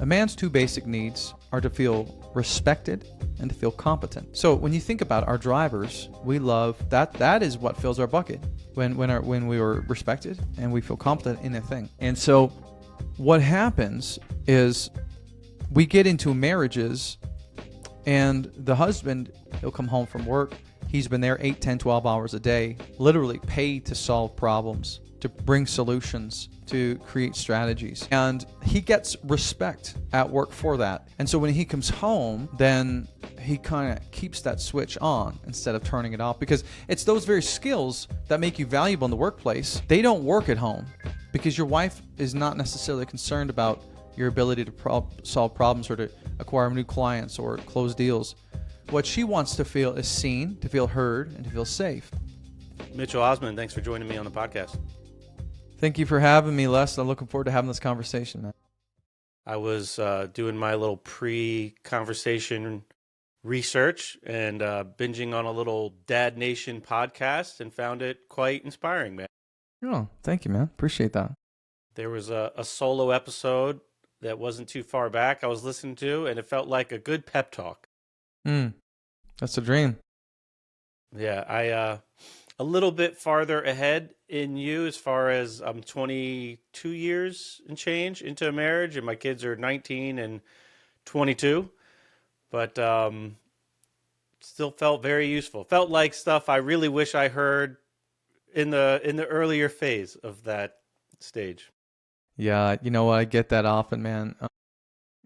A man's two basic needs are to feel respected and to feel competent. So when you think about our drivers, we love that. That is what fills our bucket when we were respected and we feel competent in a thing. And so what happens is we get into marriages and the husband, he'll come home from work. He's been there 8, 10, 12 hours a day, literally paid to solve problems, to bring solutions, to create strategies. And he gets respect at work for that. And so when he comes home, then he kind of keeps that switch on instead of turning it off, because it's those very skills that make you valuable in the workplace. They don't work at home because your wife is not necessarily concerned about your ability to solve problems or to acquire new clients or close deals. What she wants to feel is seen, to feel heard, and to feel safe. Mitchell Osmond, thanks for joining me on the podcast. Thank you for having me, Les. I'm looking forward to having this conversation, man. I was doing my little pre-conversation research and binging on a little Dad Nation podcast and found it quite inspiring, man. Oh, thank you, man. Appreciate that. There was a solo episode that wasn't too far back I was listening to, and it felt like a good pep talk. That's a dream. Yeah, I a little bit farther ahead in you as far as I'm 22 years and change into a marriage, and my kids are 19 and 22, but still felt very useful. Felt like stuff I really wish I heard in the earlier phase of that stage. Yeah, you know what? I get that often, man.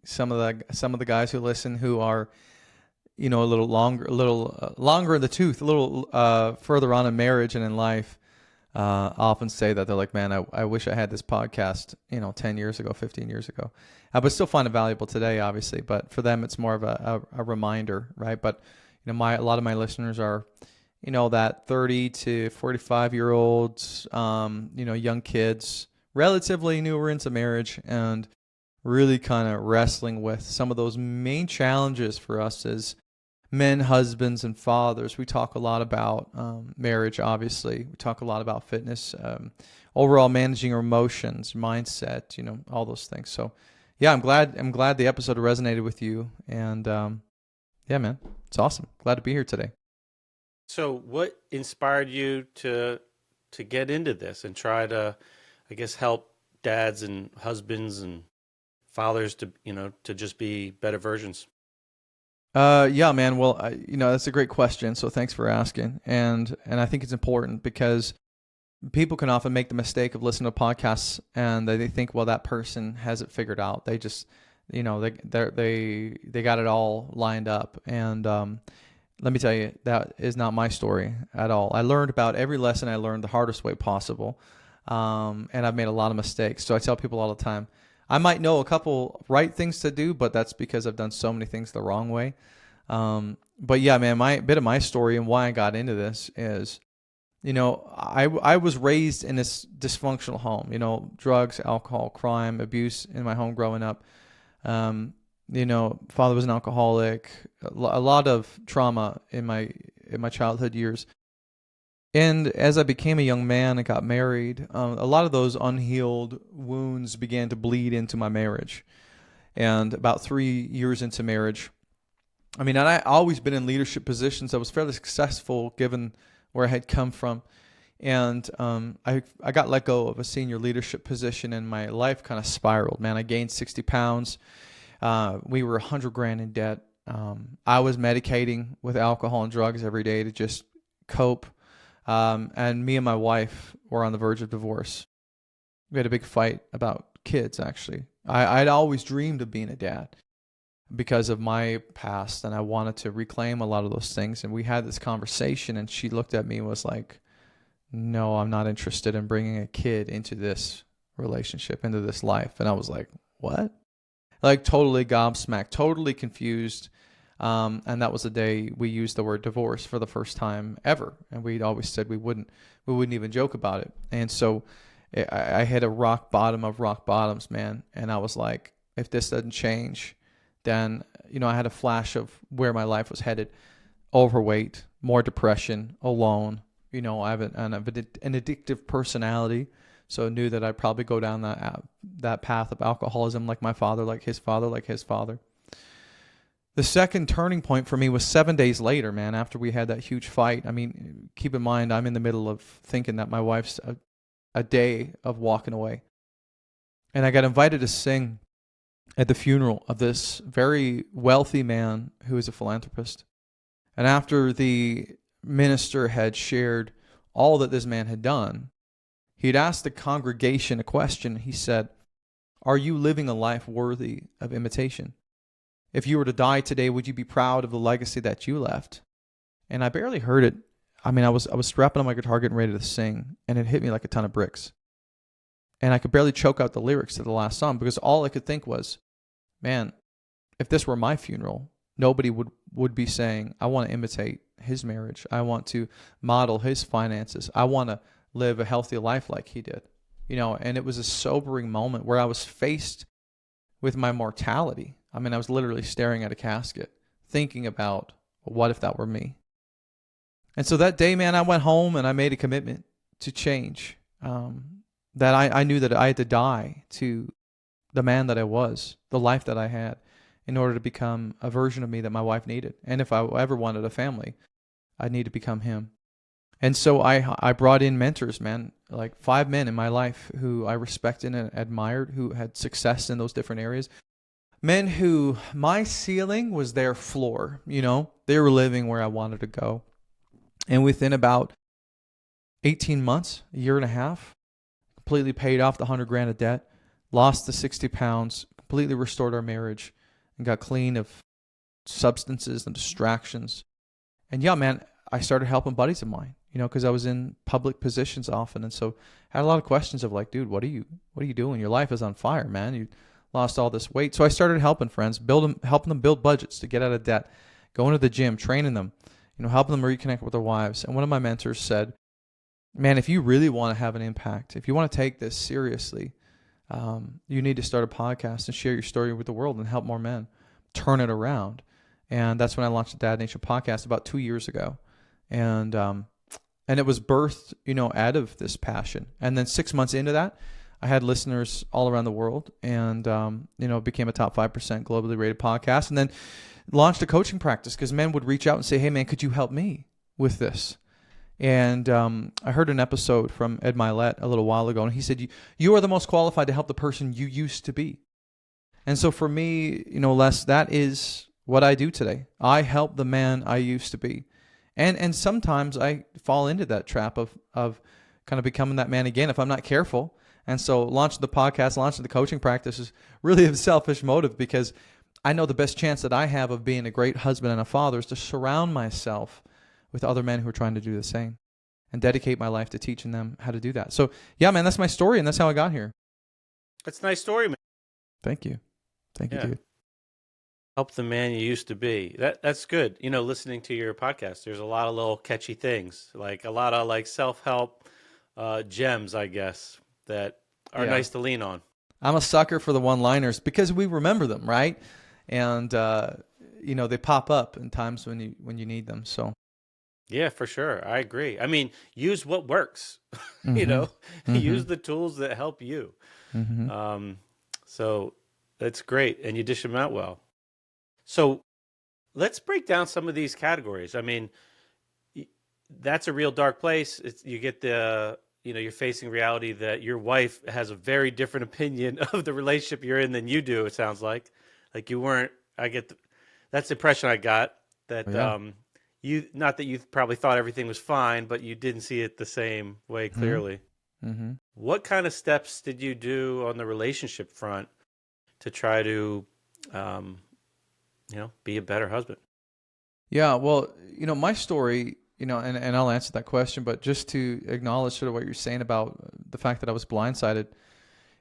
Some of the guys who listen who are, you know, a little longer in the tooth, a little further on in marriage and in life, often say that they're like, man, I wish I had this podcast, 10 years ago, 15 years ago. But still find it valuable today, obviously. But for them, it's more of a reminder, right? But a lot of my listeners are, that 30 to 45-year-olds, young kids, relatively newer into marriage, and really kind of wrestling with some of those main challenges for us as men, husbands, and fathers. We talk a lot about marriage, obviously. We talk a lot about fitness, overall managing our emotions, mindset, all those things. So, yeah, I'm glad the episode resonated with you. And yeah, man, it's awesome. Glad to be here today. So what inspired you to get into this and try to, I guess, help dads and husbands and fathers to just be better versions? Yeah, man. Well, that's a great question. So thanks for asking. And I think it's important because people can often make the mistake of listening to podcasts and they think, well, that person has it figured out. They just, they got it all lined up. And let me tell you, that is not my story at all. I learned about every lesson I learned the hardest way possible. And I've made a lot of mistakes. So I tell people all the time, I might know a couple right things to do, but that's because I've done so many things the wrong way. But yeah, man, my bit of my story and why I got into this is, I was raised in this dysfunctional home, drugs, alcohol, crime, abuse in my home growing up. Father was an alcoholic, a lot of trauma in my childhood years. And as I became a young man and got married, a lot of those unhealed wounds began to bleed into my marriage. And about 3 years into marriage, I'd always been in leadership positions. I was fairly successful given where I had come from. And I got let go of a senior leadership position and my life kind of spiraled, man. I gained 60 pounds. We were $100,000 in debt. I was medicating with alcohol and drugs every day to just cope. And me and my wife were on the verge of divorce. We had a big fight about kids, actually. I'd always dreamed of being a dad because of my past, and I wanted to reclaim a lot of those things. And we had this conversation, and she looked at me and was like, no, I'm not interested in bringing a kid into this relationship, into this life. And I was like, what? Like totally gobsmacked, totally confused. And that was the day we used the word divorce for the first time ever. And we'd always said we wouldn't even joke about it. And so I hit a rock bottom of rock bottoms, man. And I was like, if this doesn't change, then, I had a flash of where my life was headed. Overweight, more depression, alone. I have an addictive personality. So I knew that I'd probably go down that path of alcoholism, like my father, like his father, like his father. The second turning point for me was 7 days later, man, after we had that huge fight. I mean, keep in mind, I'm in the middle of thinking that my wife's a day of walking away. And I got invited to sing at the funeral of this very wealthy man who is a philanthropist. And after the minister had shared all that this man had done, he'd asked the congregation a question. He said, "Are you living a life worthy of imitation? If you were to die today, would you be proud of the legacy that you left?" And I barely heard it. I mean, I was strapping on my guitar getting ready to sing, and it hit me like a ton of bricks. And I could barely choke out the lyrics to the last song because all I could think was, man, if this were my funeral, nobody would be saying, I want to imitate his marriage. I want to model his finances. I want to live a healthy life like he did. And it was a sobering moment where I was faced with my mortality. I mean, I was literally staring at a casket, thinking about, what if that were me? And so that day, man, I went home and I made a commitment to change. That I knew that I had to die to the man that I was, the life that I had, in order to become a version of me that my wife needed. And if I ever wanted a family, I'd need to become him. And so I brought in mentors, man, like 5 men in my life who I respected and admired, who had success in those different areas. Men who my ceiling was their floor, they were living where I wanted to go. And within about 18 months, a year and a half, completely paid off the 100 grand of debt, lost the 60 pounds, completely restored our marriage, and got clean of substances and distractions. And yeah, man, I started helping buddies of mine, because I was in public positions often. And so I had a lot of questions of like, dude, what are you doing? Your life is on fire, man. You lost all this weight. So I started helping friends, helping them build budgets to get out of debt, going to the gym, training them, helping them reconnect with their wives. And one of my mentors said, man, if you really want to have an impact, if you want to take this seriously, you need to start a podcast and share your story with the world and help more men turn it around. And that's when I launched the Dad Nation podcast about 2 years ago. And it was birthed, out of this passion. And then 6 months into that, I had listeners all around the world and, became a top 5% globally rated podcast, and then launched a coaching practice because men would reach out and say, hey man, could you help me with this? And I heard an episode from Ed Milet a little while ago, and he said, you are the most qualified to help the person you used to be. And so for me, Les, that is what I do today. I help the man I used to be. And sometimes I fall into that trap of kind of becoming that man again if I'm not careful. And so launching the podcast, launching the coaching practice is really a selfish motive because I know the best chance that I have of being a great husband and a father is to surround myself with other men who are trying to do the same and dedicate my life to teaching them how to do that. So yeah, man, that's my story and that's how I got here. That's a nice story, man. Thank you. Thank you, dude. Help the man you used to be. That's good. Listening to your podcast, there's a lot of little catchy things, like a lot of like self-help gems, I guess, that are nice to lean on. I'm a sucker for the one-liners because we remember them, right? And they pop up in times when you need them. So yeah, for sure. I agree. I mean, use what works. Mm-hmm. Use the tools that help you. Mm-hmm. So that's great, and you dish them out well. So let's break down some of these categories. I mean, that's a real dark place. You get you're facing reality that your wife has a very different opinion of the relationship you're in than you do. It sounds like you weren't. That's the impression I got that not that you probably thought everything was fine, but you didn't see it the same way clearly. Mm-hmm. What kind of steps did you do on the relationship front to try to, be a better husband? Yeah, well, my story, and I'll answer that question, but just to acknowledge sort of what you're saying about the fact that I was blindsided,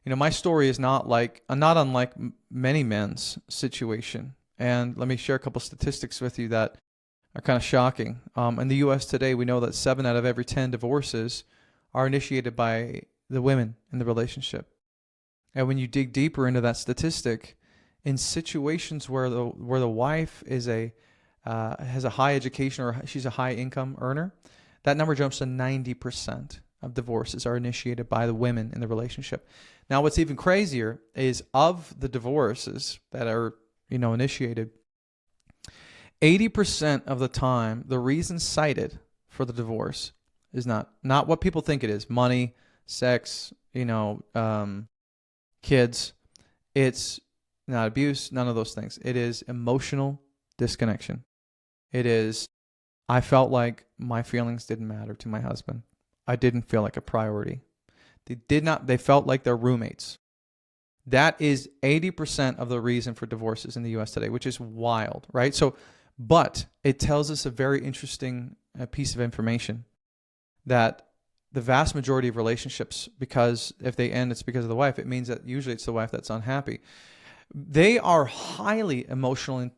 my story is not unlike many men's situation. And let me share a couple statistics with you that are kind of shocking. In the U.S. today, we know that 7 out of every 10 divorces are initiated by the women in the relationship. And when you dig deeper into that statistic, in situations where the wife is has a high education or she's a high income earner, that number jumps to 90%. of divorces are initiated by the women in the relationship. Now, what's even crazier is of the divorces that are, initiated, 80% of the time, the reason cited for the divorce is not what people think it is: money, sex, kids. It's not abuse, none of those things. It is emotional disconnection. It is, I felt like my feelings didn't matter to my husband. I didn't feel like a priority. They felt like they're roommates. That is 80% of the reason for divorces in the US today, which is wild, right? So, but it tells us a very interesting piece of information, that the vast majority of relationships, because if they end, it's because of the wife. It means that usually it's the wife that's unhappy. They are highly emotionally,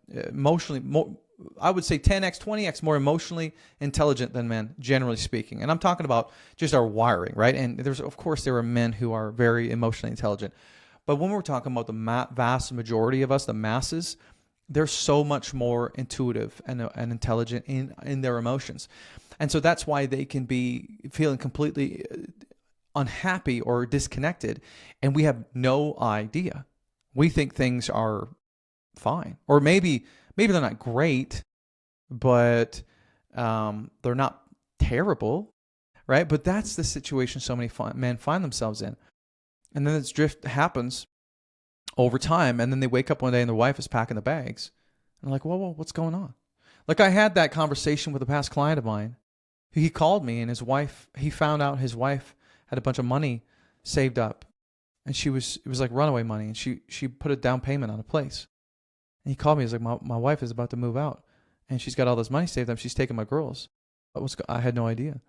I would say 10x, 20x more emotionally intelligent than men, generally speaking. And I'm talking about just our wiring, right? And of course, there are men who are very emotionally intelligent. But when we're talking about the vast majority of us, the masses, they're so much more intuitive and intelligent in their emotions. And so that's why they can be feeling completely unhappy or disconnected, and we have no idea. We think things are fine, or maybe they're not great, but they're not terrible, right? But that's the situation so many men find themselves in. And then this drift happens over time, and then they wake up one day and the wife is packing the bags. And they're like, whoa, what's going on? Like, I had that conversation with a past client of mine. He called me, and he found out his wife had a bunch of money saved up, and it was like runaway money, and she put a down payment on a place. And he called me. He's like, my wife is about to move out, and she's got all this money saved up. She's taking my girls. I had no idea.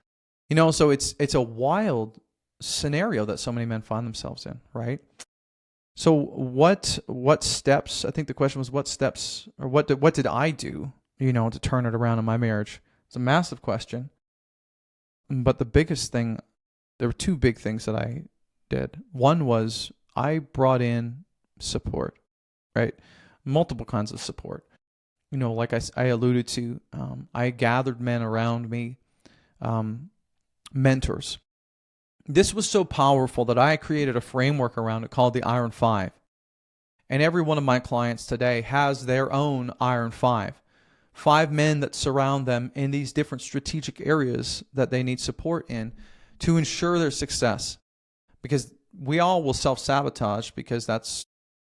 So it's a wild scenario that so many men find themselves in, right? So what steps? I think the question was, what steps, or what did I do, to turn it around in my marriage? It's a massive question. But the biggest thing, there were two big things that I did. One was I brought in support, right? Multiple kinds of support. Like I alluded to, I gathered men around me, mentors. This was so powerful that I created a framework around it called the Iron Five. And every one of my clients today has their own Iron Five. 5 men that surround them in these different strategic areas that they need support in to ensure their success. Because we all will self-sabotage, because that's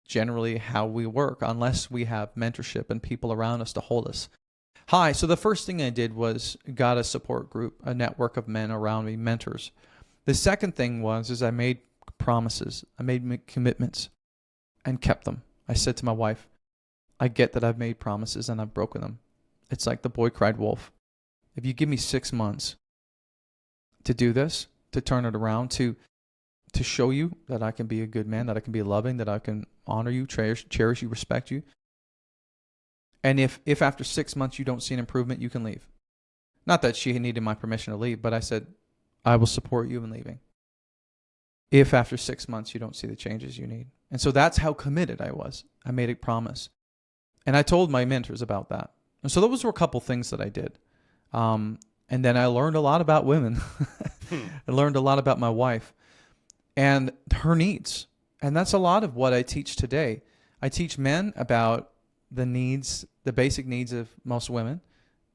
generally how we work, unless we have mentorship and people around us to hold us. So the first thing I did was got a support group, a network of men around me, mentors. The second thing is I made promises. I made commitments and kept them. I said to my wife, I get that I've made promises and I've broken them. It's like the boy cried wolf. If you give me 6 months to do this, to turn it around, to show you that I can be a good man, that I can be loving, that I can honor you, cherish you, respect you. And if after 6 months you don't see an improvement, you can leave. Not that she needed my permission to leave, but I said, I will support you in leaving if after 6 months you don't see the changes you need. And so that's how committed I was. I made a promise. And I told my mentors about that. And so those were a couple things that I did. And then I learned a lot about women. I learned a lot about my wife and her needs. And that's a lot of what I teach today. I teach men about the needs, the basic needs of most women.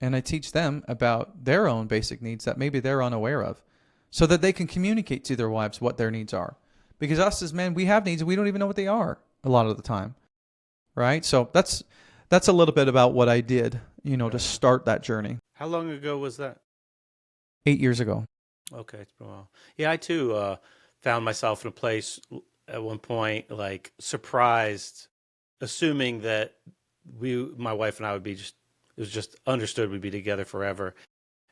And I teach them about their own basic needs that maybe they're unaware of, so that they can communicate to their wives what their needs are. Because us as men, we have needs and we don't even know what they are a lot of the time. Right? So that's a little bit about what I did, to start that journey. How long ago was that? 8 years ago. Okay, it's been a while. Yeah, I too found myself in a place at one point, like surprised, assuming that my wife and I would be it was just understood we'd be together forever.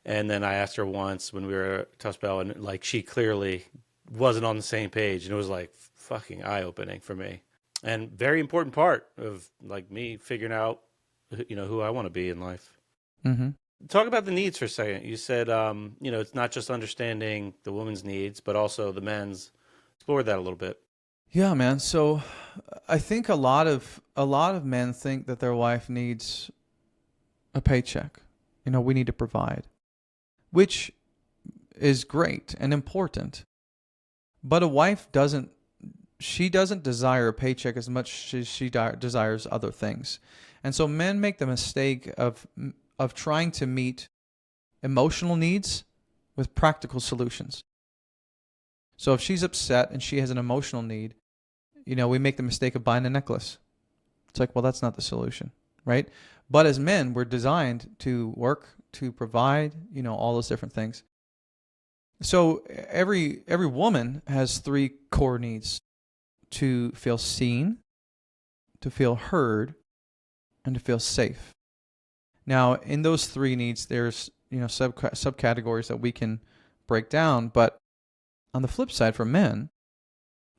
And then I asked her once when we were at tough spell, and like she clearly wasn't on the same page, and it was like fucking eye-opening for me. And very important part of like me figuring out, who I want to be in life. Mm-hmm. Talk about the needs for a second. You said, it's not just understanding the woman's needs, but also the men's. Explore that a little bit. Yeah, man. So I think a lot of men think that their wife needs a paycheck. We need to provide, which is great and important, but a wife doesn't. She doesn't desire a paycheck as much as she desires other things, and so men make the mistake of trying to meet emotional needs with practical solutions. So if she's upset and she has an emotional need, we make the mistake of buying a necklace. It's like, well, that's not the solution, right? But as men, we're designed to work, to provide, all those different things. So every woman has three core needs: to feel seen, to feel heard, and to feel safe. Now, in those three needs, there's subcategories that we can break down. But on the flip side, for men,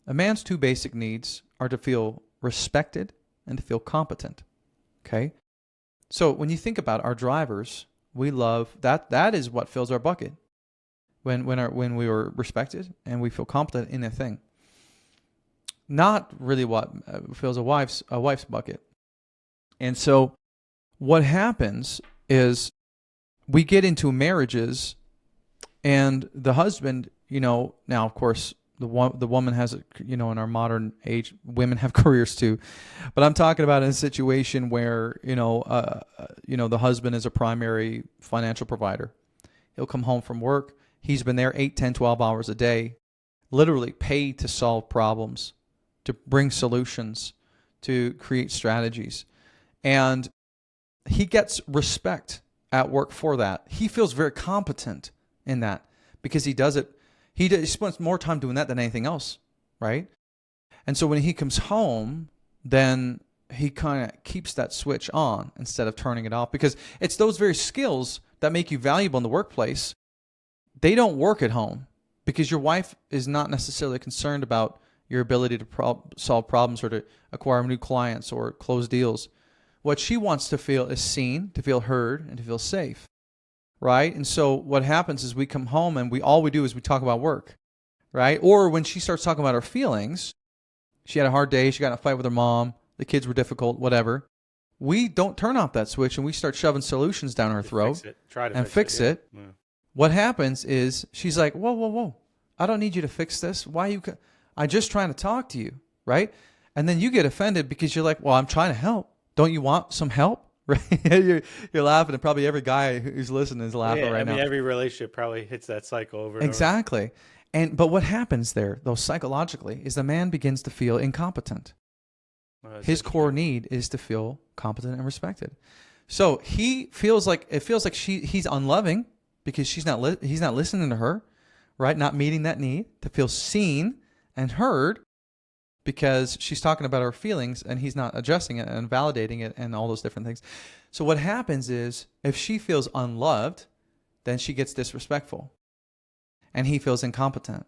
a man's two basic needs are to feel respected and to feel competent. Okay? So when you think about our drivers, we love that. That is what fills our bucket. When we were respected and we feel competent in a thing. Not really what fills a wife's bucket. And so what happens is we get into marriages, and the husband, now of course the woman has, in our modern age, women have careers too, but I'm talking about in a situation where the husband is a primary financial provider. He'll come home from work. He's been there 8, 10, 12 hours a day, literally paid to solve problems, to bring solutions, to create strategies. And he gets respect at work for that. He feels very competent in that because he does it. He spends more time doing that than anything else, right? And so when he comes home, then he kind of keeps that switch on instead of turning it off, because it's those very skills that make you valuable in the workplace. They don't work at home because your wife is not necessarily concerned about your ability to solve problems or to acquire new clients or close deals. What she wants to feel is seen, to feel heard, and to feel safe, right? And so what happens is we come home and all we do is we talk about work, right? Or when she starts talking about her feelings, she had a hard day, she got in a fight with her mom, the kids were difficult, whatever. We don't turn off that switch and we start shoving solutions down her throat and fix it. Yeah. What happens is she's like, whoa. I don't need you to fix this. Why you? I'm just trying to talk to you, right? And then you get offended because you're like, well, I'm trying to help. Don't you want some help? Right? you're laughing, and probably every guy who's listening is laughing right now. Every relationship probably hits that cycle over and exactly. Over. But what happens there, though, psychologically, is the man begins to feel incompetent. His core need is to feel competent and respected. So he feels like he's unloving because he's not listening to her, right? Not meeting that need to feel seen and heard, because she's talking about her feelings and he's not addressing it and validating it and all those different things. So what happens is if she feels unloved, then she gets disrespectful and he feels incompetent.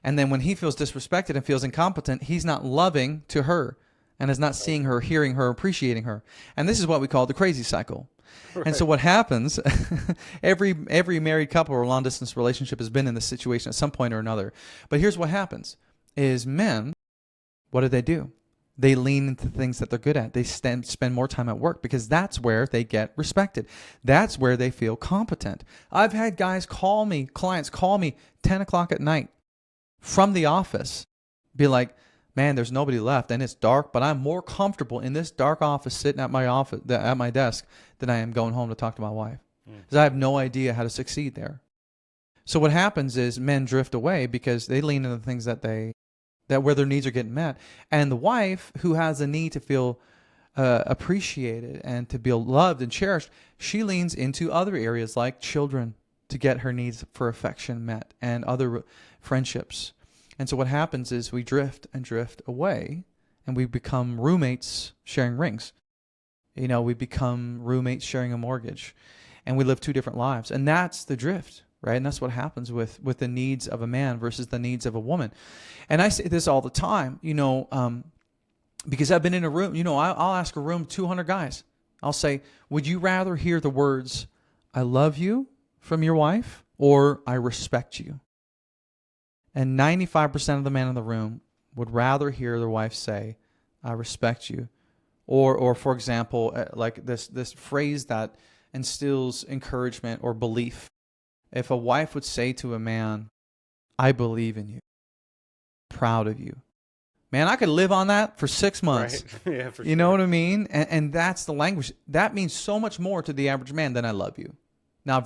And then when he feels disrespected and feels incompetent, he's not loving to her and is not seeing her, hearing her, appreciating her. And this is what we call the crazy cycle. Right. And so what happens, every married couple or long distance relationship has been in this situation at some point or another. But here's what happens is men, what do? They lean into things that they're good at. They spend more time at work because that's where they get respected. That's where they feel competent. I've had clients call me 10 o'clock at night from the office, be like, man, there's nobody left and it's dark, but I'm more comfortable in this dark office sitting at my desk than I am going home to talk to my wife, because I have no idea how to succeed there. So what happens is men drift away because they lean into the things that where their needs are getting met. And the wife, who has a need to feel appreciated and to feel loved and cherished, she leans into other areas like children to get her needs for affection met and other friendships. And so what happens is we drift away and we become roommates sharing rings. We become roommates sharing a mortgage, and we live two different lives. And that's the drift. Right? And that's what happens with the needs of a man versus the needs of a woman. And I say this all the time, because I've been in a room, I'll ask a room 200 guys. I'll say, would you rather hear the words, I love you from your wife, or I respect you? And 95% of the men in the room would rather hear their wife say, I respect you. Or for example, like this phrase that instills encouragement or belief. If a wife would say to a man, I believe in you, proud of you. Man, I could live on that for 6 months. Right. Yeah, for You know sure. what I mean? And that's the language. That means so much more to the average man than I love you. Now,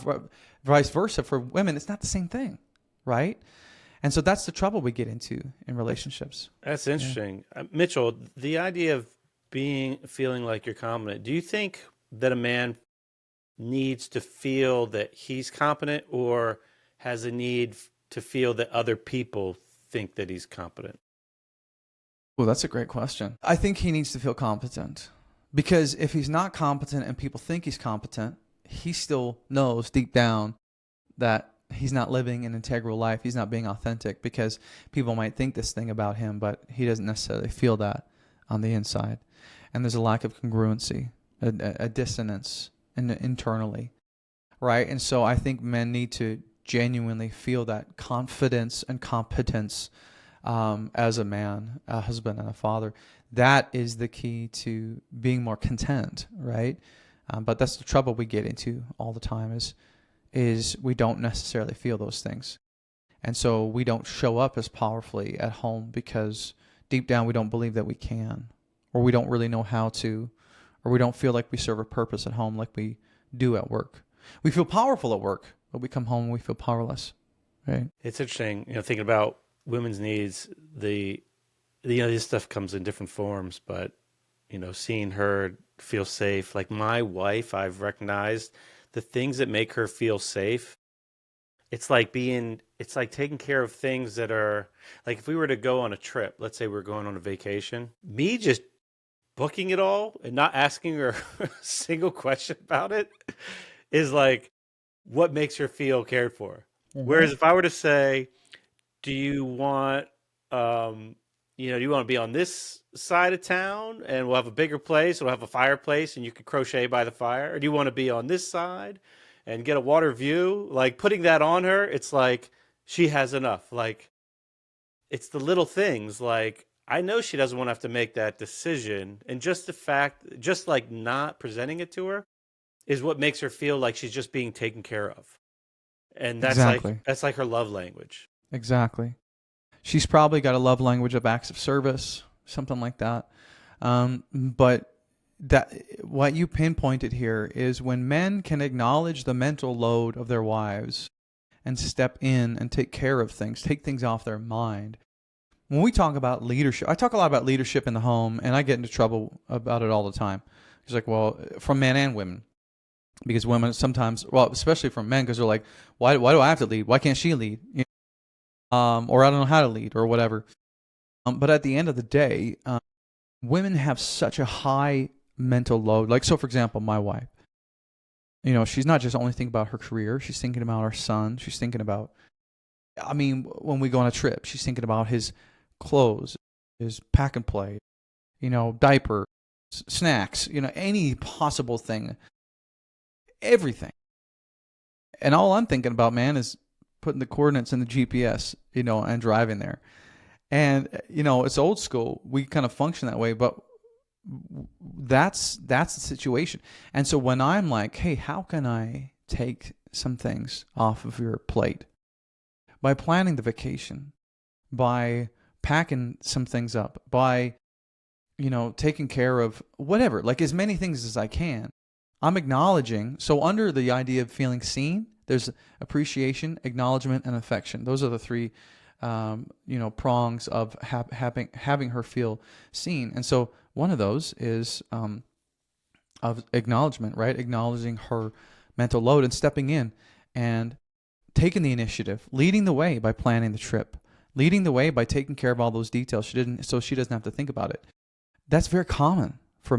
vice versa for women, it's not the same thing, right? And so that's the trouble we get into in relationships. That's Yeah. interesting. Mitchell, the idea of feeling like you're competent, do you think that a man needs to feel that he's competent or has a need to feel that other people think that he's competent? Well, that's a great question. I think he needs to feel competent because if he's not competent and people think he's competent, he still knows deep down that he's not living an integral life. He's not being authentic because people might think this thing about him, but he doesn't necessarily feel that on the inside. And there's a lack of congruency, a dissonance internally, right? And so I think men need to genuinely feel that confidence and competence as a man, a husband, and a father. That is the key to being more content, right? But that's the trouble we get into all the time is we don't necessarily feel those things. And so we don't show up as powerfully at home because deep down we don't believe that we can, or we don't really know how to, or we don't feel like we serve a purpose at home like we do at work. We feel powerful at work, but we come home and we feel powerless, right? It's interesting, thinking about women's needs, this stuff comes in different forms, but, seeing her feel safe, like my wife, I've recognized the things that make her feel safe. It's like taking care of things that are like, if we were to go on a trip, let's say we're going on a vacation, me just booking it all and not asking her a single question about it is like what makes her feel cared for. Whereas if I were to say, do you want, do you want to be on this side of town and we'll have a bigger place, we'll have a fireplace and you can crochet by the fire? Or do you want to be on this side and get a water view? Like putting that on her, it's like she has enough. Like it's the little things. Like I know she doesn't want to have to make that decision. And just the fact, just like not presenting it to her is what makes her feel like she's just being taken care of. And Exactly. that's like her love language. Exactly. She's probably got a love language of acts of service, something like that. But that what you pinpointed here is when men can acknowledge the mental load of their wives and step in and take care of things, take things off their mind. When we talk about leadership, I talk a lot about leadership in the home, and I get into trouble about it all the time. It's like, well, from men and women. Because women sometimes, well, especially from men, because they're like, why do I have to lead? Why can't she lead? Or I don't know how to lead or whatever. But at the end of the day, women have such a high mental load. Like, so for example, my wife, she's not just only thinking about her career. She's thinking about our son. She's thinking about, when we go on a trip, she's thinking about his clothes, his pack and play, diaper, snacks, any possible thing, everything. And all I'm thinking about, man, is putting the coordinates in the GPS, and driving there. And, it's old school. We kind of function that way, but that's the situation. And so when I'm like, hey, how can I take some things off of your plate? By planning the vacation, by packing some things up, by, taking care of whatever, like as many things as I can. I'm acknowledging. So under the idea of feeling seen, there's appreciation, acknowledgement, and affection. Those are the three, prongs of having her feel seen. And so one of those is of acknowledgement, right? Acknowledging her mental load and stepping in and taking the initiative, leading the way by planning the trip, leading the way by taking care of all those details. So she doesn't have to think about it. That's very common for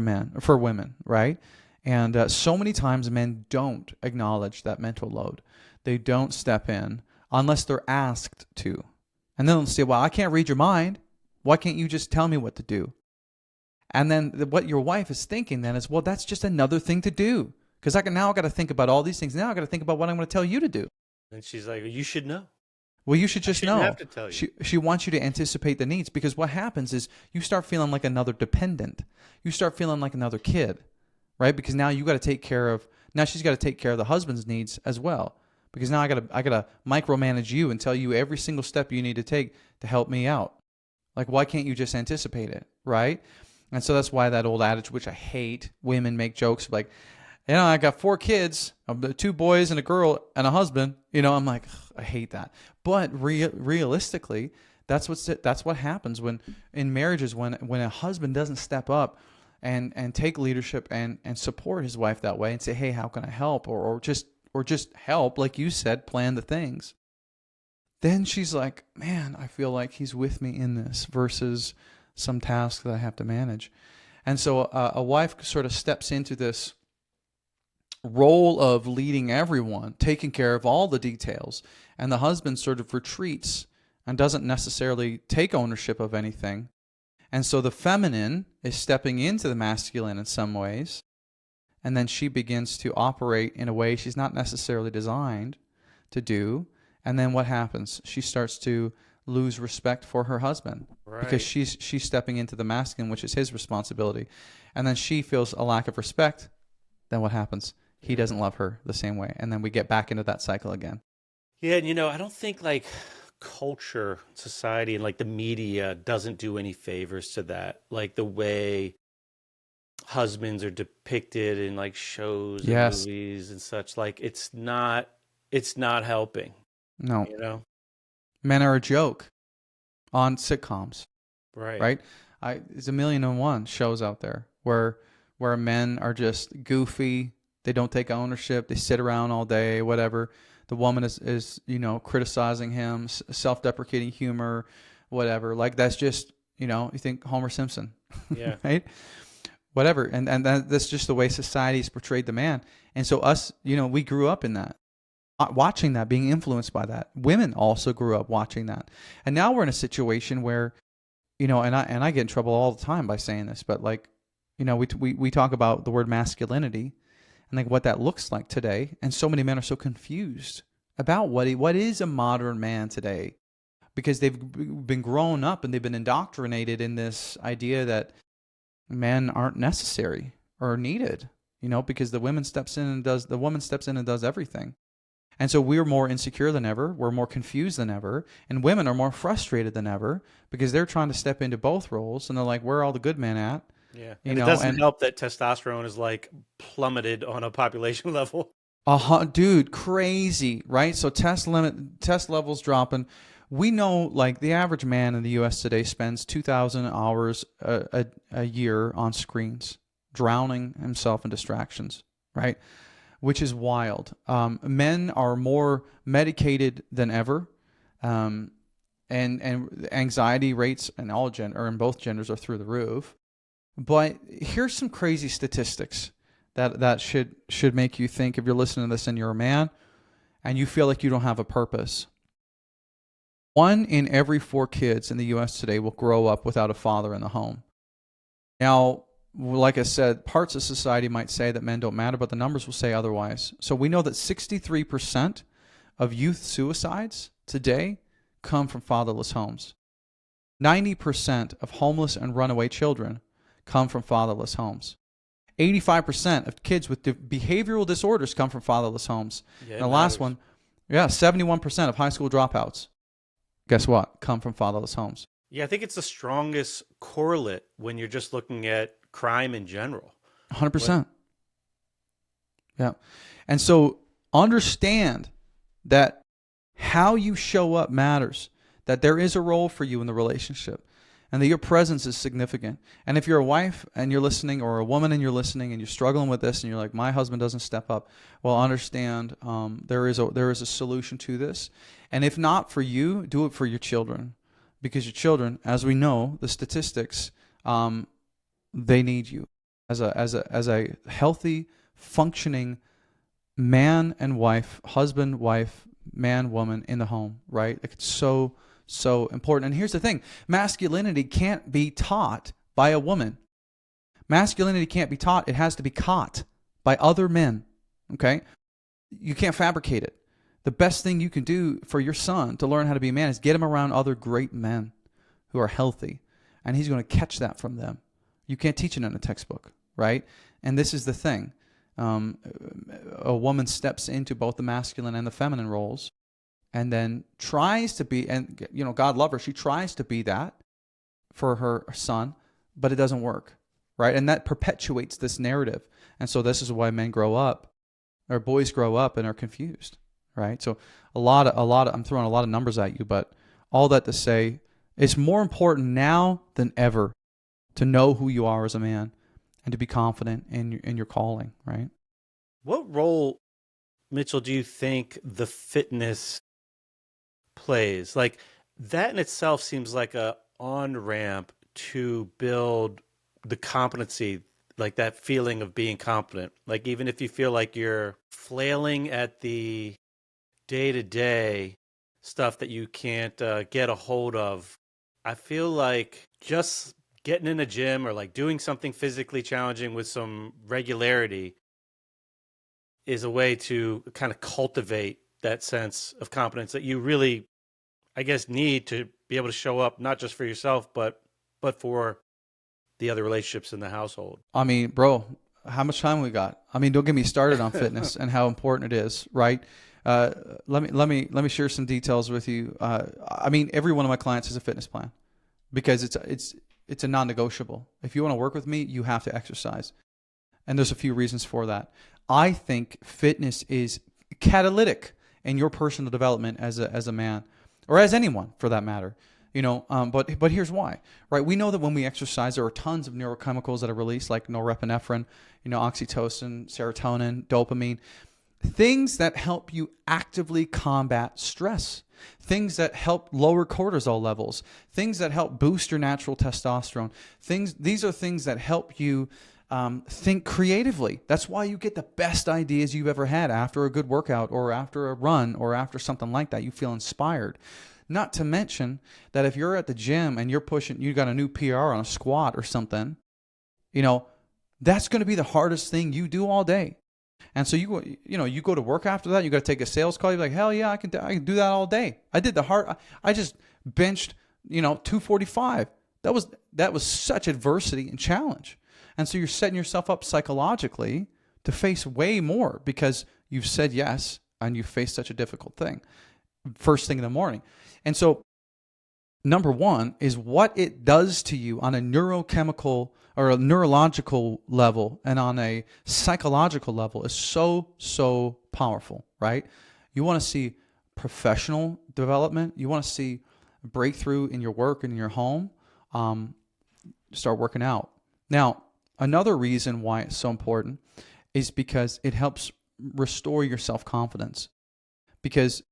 women, right? And so many times men don't acknowledge that mental load. They don't step in unless they're asked to. And then they'll say, well, I can't read your mind. Why can't you just tell me what to do? And then what your wife is thinking then is, well, that's just another thing to do. Because I got to think about all these things. Now I got to think about what I'm going to tell you to do. And she's like, you should know. Well, you should just know. I shouldn't have to tell you. She wants you to anticipate the needs, because what happens is you start feeling like another dependent. You start feeling like another kid, right? Because now she's got to take care of the husband's needs as well. because now I gotta micromanage you and tell you every single step you need to take to help me out. Like, why can't you just anticipate it, right? And so that's why that old adage, which I hate, women make jokes like, I got 4 kids, 2 boys and a girl and a husband. I'm like, ugh, I hate that. But realistically, that's what happens when in marriages when a husband doesn't step up and take leadership and support his wife that way and say, hey, how can I help, or just help, like you said, plan the things. Then she's like, man, I feel like he's with me in this versus some task that I have to manage. And so a wife sort of steps into this role of leading everyone, taking care of all the details, and the husband sort of retreats and doesn't necessarily take ownership of anything. And so the feminine is stepping into the masculine in some ways, and then she begins to operate in a way she's not necessarily designed to do. And then what happens? She starts to lose respect for her husband, right? Because she's stepping into the masculine, which is his responsibility. And then she feels a lack of respect. Then what happens? He doesn't love her the same way. And then we get back into that cycle again. Yeah, and I don't think like culture, society, and like the media doesn't do any favors to that. Like the way husbands are depicted in like shows and Yes. movies and such, like it's not helping. No. You know? Men are a joke on sitcoms, Right. right? There's a million and one shows out there where men are just goofy. They don't take ownership. They sit around all day, whatever. The woman is criticizing him, self-deprecating humor, whatever. Like that's just, you think Homer Simpson, Yeah. right? Whatever. And that's just the way society's portrayed the man. And so us, we grew up in that, watching that, being influenced by that. Women also grew up watching that. And now we're in a situation where, and I get in trouble all the time by saying this, but like, we talk about the word masculinity and like what that looks like today. And so many men are so confused about what is a modern man today, because they've been grown up and they've been indoctrinated in this idea that men aren't necessary or needed, because the woman steps in and does everything. And so we're more insecure than ever. We're more confused than ever. And women are more frustrated than ever because they're trying to step into both roles. And they're like, where are all the good men at? Yeah. And it doesn't help that testosterone is like plummeted on a population level. Dude, crazy, right? So test levels dropping. We know like the average man in the U.S. today spends 2,000 hours a year on screens, drowning himself in distractions, right? Which is wild. Men are more medicated than ever, and anxiety rates in in both genders are through the roof. But here's some crazy statistics that should make you think, if you're listening to this and you're a man and you feel like you don't have a purpose. 1 in every 4 kids in the U.S. today will grow up without a father in the home. Now, like I said, parts of society might say that men don't matter, but the numbers will say otherwise. So we know that 63% of youth suicides today come from fatherless homes. 90% of homeless and runaway children come from fatherless homes. 85% of kids with behavioral disorders come from fatherless homes. Yeah, and the last one, 71% of high school dropouts, guess what, come from fatherless homes. Yeah, I think it's the strongest correlate when you're just looking at crime in general. 100%. Yeah. And so understand that how you show up matters, that there is a role for you in the relationship, and that your presence is significant. And if you're a wife and you're listening, or a woman and you're listening and you're struggling with this and you're like, my husband doesn't step up, well, understand there is a solution to this. And if not for you, do it for your children. Because your children, as we know, the statistics, they need you as a healthy, functioning man and wife, husband, wife, man, woman in the home, right? It's so important. And here's the thing: masculinity can't be taught by a woman. Masculinity can't be taught; it has to be caught by other men. Okay, you can't fabricate it. The best thing you can do for your son to learn how to be a man is get him around other great men who are healthy, and he's going to catch that from them. You can't teach it in a textbook, right? And this is the thing. Um, a woman steps into both the masculine and the feminine roles, and then tries to be, and God love her, she tries to be that for her son, but it doesn't work, right? And that perpetuates this narrative. And so this is why men grow up, or boys grow up and are confused, right? So I'm throwing a lot of numbers at you, but all that to say, it's more important now than ever to know who you are as a man and to be confident in your calling, right? What role, Mitchell, do you think the fitness plays? Like that in itself seems like a on ramp to build the competency, like that feeling of being competent. Like even if you feel like you're flailing at the day to day stuff that you can't get a hold of, I feel like just getting in a gym or like doing something physically challenging with some regularity is a way to kind of cultivate that sense of competence that you really, I guess, need to be able to show up not just for yourself, but for the other relationships in the household. I mean, bro, how much time we got? I mean, don't get me started on fitness and how important it is, right? Uh, let me share some details with you. I mean, every one of my clients has a fitness plan because it's a non-negotiable. If you want to work with me, you have to exercise, and there's a few reasons for that. I think fitness is catalytic in your personal development as a man, or as anyone for that matter. But here's why, right? We know that when we exercise, there are tons of neurochemicals that are released, like norepinephrine, oxytocin, serotonin, dopamine, things that help you actively combat stress, things that help lower cortisol levels, things that help boost your natural testosterone. These are things that help you think creatively. That's why you get the best ideas you've ever had after a good workout or after a run or after something like that. You feel inspired. Not to mention that if you're at the gym and you got a new PR on a squat or something, that's going to be the hardest thing you do all day. And so you go to work after that, you got to take a sales call. You're like, hell yeah, I can do that all day. I just benched, 245. That was such adversity and challenge. And so you're setting yourself up psychologically to face way more because you've said yes and you faced such a difficult thing first thing in the morning. And so number one is what it does to you on a neurochemical or a neurological level and on a psychological level is so, so powerful, right? You want to see professional development. You want to see breakthrough in your work and in your home. Start working out. Now, another reason why it's so important is because it helps restore your self-confidence. Because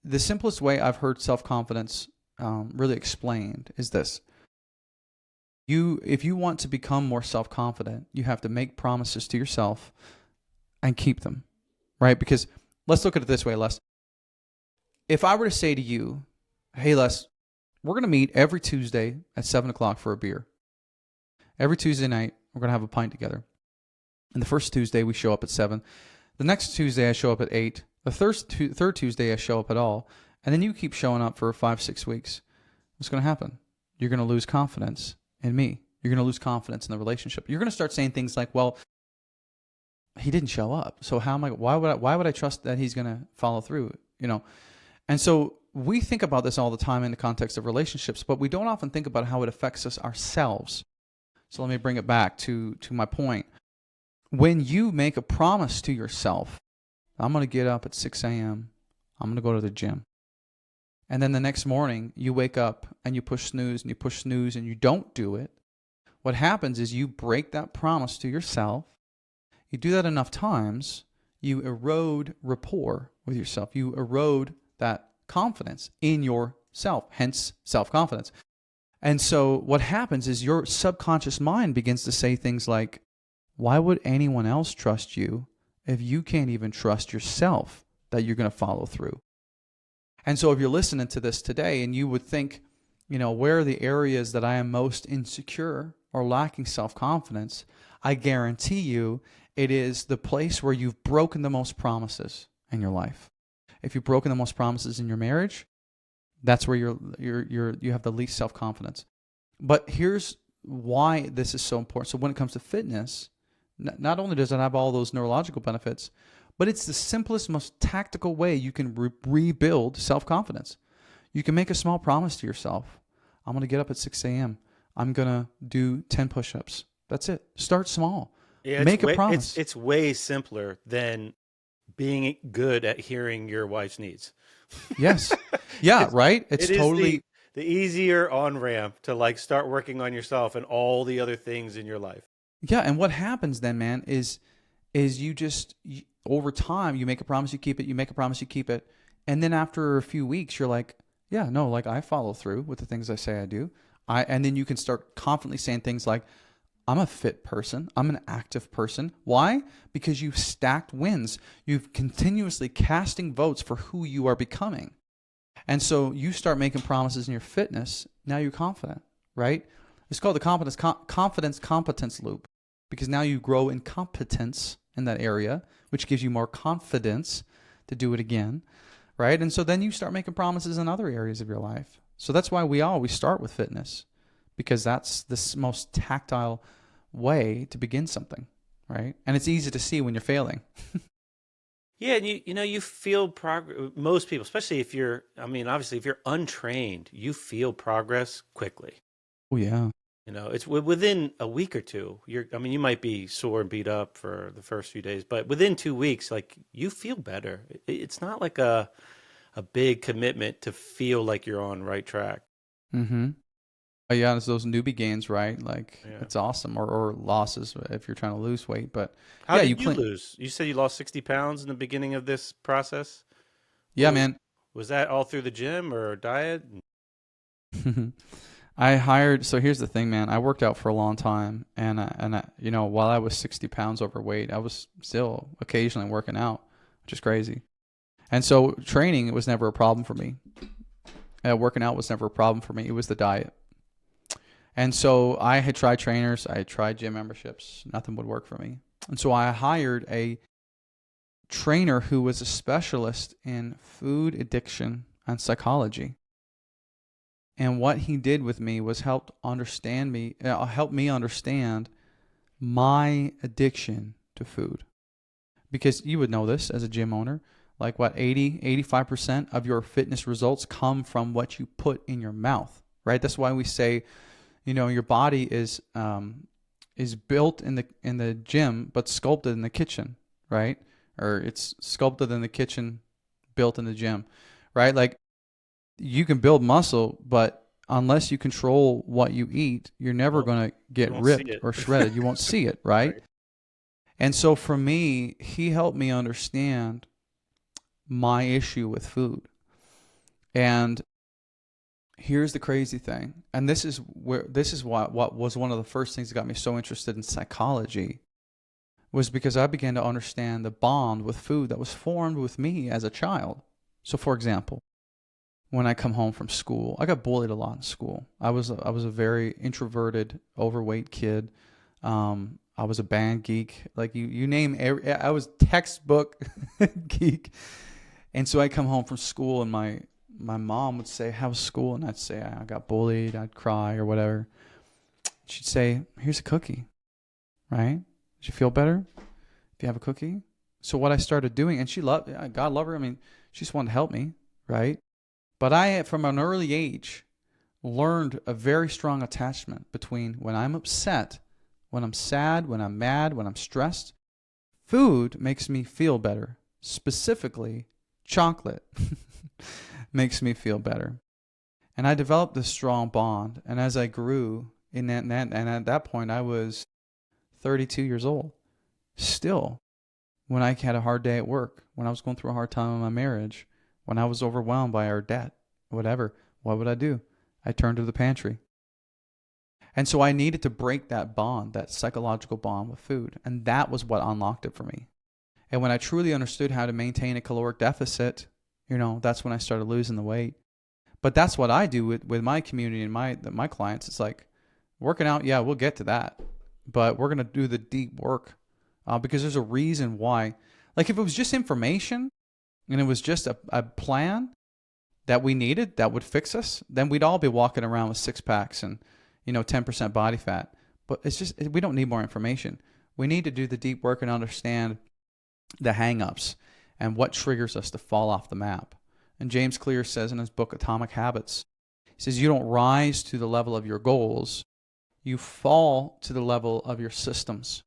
the simplest way I've heard self-confidence really explained is this. If you want to become more self-confident, you have to make promises to yourself and keep them, right? Because let's look at it this way, Les. If I were to say to you, hey, Les, we're going to meet every Tuesday at 7 o'clock for a beer. Every Tuesday night, we're going to have a pint together. And the first Tuesday, we show up at 7. The next Tuesday, I show up at 8. The third Tuesday, I show up at all. And then you keep showing up for 5-6 weeks. What's going to happen? You're going to lose confidence in me. You're going to lose confidence in the relationship. You're going to start saying things like, well, he didn't show up. So why would I trust that he's going to follow through? And so we think about this all the time in the context of relationships, but we don't often think about how it affects us ourselves. So let me bring it back to my point. When you make a promise to yourself, I'm going to get up at 6 a.m. I'm going to go to the gym. And then the next morning, you wake up and you push snooze and you push snooze and you don't do it. What happens is you break that promise to yourself. You do that enough times, you erode rapport with yourself. You erode that confidence in yourself, hence self-confidence. And so what happens is your subconscious mind begins to say things like, why would anyone else trust you if you can't even trust yourself that you're going to follow through? And so if you're listening to this today and you would think, where are the areas that I am most insecure or lacking self-confidence, I guarantee you it is the place where you've broken the most promises in your life. If you've broken the most promises in your marriage, that's where you have the least self-confidence. But here's why this is so important. So when it comes to fitness, Not only does it have all those neurological benefits, but it's the simplest, most tactical way you can rebuild self-confidence. You can make a small promise to yourself. I'm going to get up at 6 a.m. I'm going to do 10 push-ups. That's it. Start small. Yeah, Make a promise. it's way simpler than being good at hearing your wife's needs. Yes. Yeah, It's right? It's it is totally. the easier on ramp to like start working on yourself and all the other things in your life. Yeah, and what happens then, man, is over time you make a promise, you keep it, you make a promise, you keep it, and then after a few weeks you're like, yeah, no, like I follow through with the things I say I do. And then you can start confidently saying things like, I'm a fit person. I'm an active person. Why? Because you've stacked wins. You've continuously casting votes for who you are becoming. And so you start making promises in your fitness. Now you're confident, right? It's called the confidence competence loop, because now you grow in competence in that area, which gives you more confidence to do it again, right? And so then you start making promises in other areas of your life. So that's why we always start with fitness, because that's the most tactile way to begin something, right? And it's easy to see when you're failing. Yeah, and you feel progress. Most people, especially if you're, I mean, obviously, if you're untrained, you feel progress quickly. Oh yeah. It's within a week or two. I mean, you might be sore and beat up for the first few days, but within 2 weeks, like you feel better. It's not like a big commitment to feel like you're on right track. Mm-hmm. Yeah, it's those newbie gains, right? Like Yeah. it's awesome, or losses if you're trying to lose weight. But How yeah, you did you clean. lose? You said you lost 60 pounds in the beginning of this process. Yeah, What man. was that all through the gym or diet? I hired. So here's the thing, man. I worked out for a long time, and while I was 60 pounds overweight, I was still occasionally working out, which is crazy. And so training, it was never a problem for me. Working out was never a problem for me. It was the diet. And so I had tried trainers, I had tried gym memberships, nothing would work for me. And so I hired a trainer who was a specialist in food addiction and psychology. And what he did with me was help me understand my addiction to food. Because you would know this as a gym owner, like 85% of your fitness results come from what you put in your mouth, right? That's why we say, your body is built in the gym, but sculpted in the kitchen, right? Or it's sculpted in the kitchen, built in the gym, right? Like you can build muscle, but unless you control what you eat, you're never Well, going to you get won't see ripped it. or shredded. You won't see it, right? Right. And so for me, he helped me understand my issue with food. And here's the crazy thing, and this is what was one of the first things that got me so interested in psychology, was because I began to understand the bond with food that was formed with me as a child. So for example, when I come home from school, I got bullied a lot in school. I was a very introverted, overweight kid. I was a band geek, like you name I was textbook geek. And so I come home from school, and my mom would say, "How's school?" And I'd say, "I got bullied." I'd cry or whatever. She'd say, "Here's a cookie, right? Does you feel better if you have a cookie?" So what I started doing, and God love her. I mean, she just wanted to help me, right? But I, from an early age, learned a very strong attachment between when I'm upset, when I'm sad, when I'm mad, when I'm stressed. Food makes me feel better. Specifically, chocolate makes me feel better. And I developed this strong bond. And as I grew and at that point, I was 32 years old. Still, when I had a hard day at work, when I was going through a hard time in my marriage, when I was overwhelmed by our debt, whatever, what would I do? I turned to the pantry. And so I needed to break that bond, that psychological bond with food. And that was what unlocked it for me. And when I truly understood how to maintain a caloric deficit, that's when I started losing the weight. But that's what I do with my community and my clients. It's like working out. Yeah, we'll get to that, but we're going to do the deep work because there's a reason why. Like if it was just information and it was just a plan that we needed that would fix us, then we'd all be walking around with 6 packs and 10% body fat. But it's just, we don't need more information. We need to do the deep work and understand the hang-ups and what triggers us to fall off the map. And James Clear says in his book Atomic Habits, he says you don't rise to the level of your goals, you fall to the level of your systems.